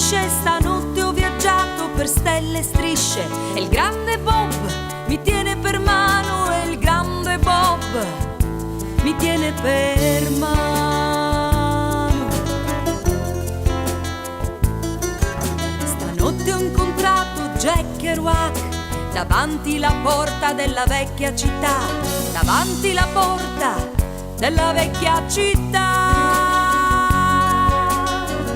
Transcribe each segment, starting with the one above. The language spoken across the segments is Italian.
strisce, stanotte ho viaggiato per stelle e strisce. E il grande Bob mi tiene per mano, e il grande Bob mi tiene per mano. Stanotte ho incontrato Jack Kerouac davanti la porta della vecchia città, davanti la porta della vecchia città.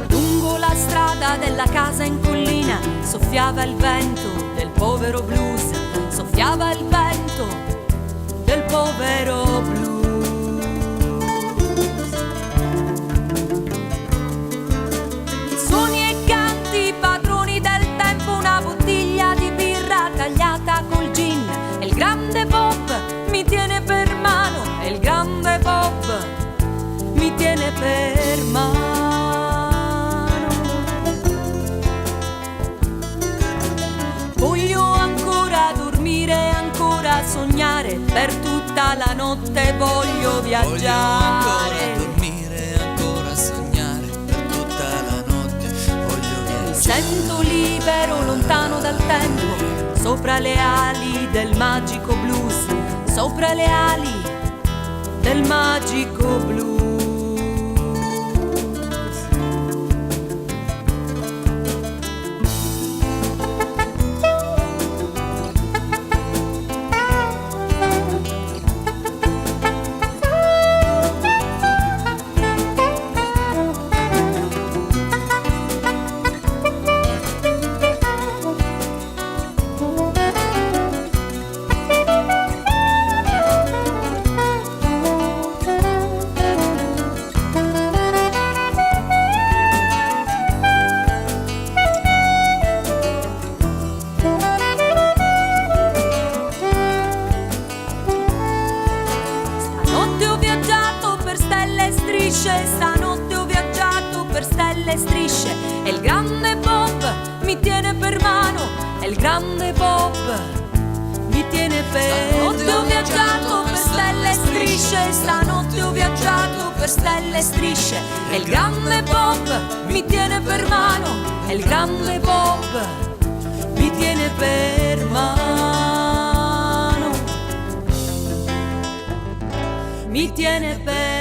Lungo la strada della casa in collina soffiava il vento del povero blues, soffiava il vento del povero blues. Suoni e canti, padroni del tempo, una bottiglia di birra tagliata col gin. E il grande Bob mi tiene per mano, e il grande Bob mi tiene per mano. Voglio ancora dormire, ancora sognare, per tutta la notte voglio viaggiare. Voglio ancora dormire, ancora sognare, per tutta la notte voglio viaggiare. Mi sento libero, lontano dal tempo, sopra le ali del magico blues, sopra le ali del magico blues. Stanotte ho viaggiato per stelle e strisce, e il grande Bob mi tiene per mano, e il grande Bob mi tiene per mano. Stanotte ho viaggiato per stelle e strisce, stanotte ho viaggiato per stelle e strisce, e il grande Bob mi tiene per mano, e il grande Bob mi tiene per mano, mi tiene per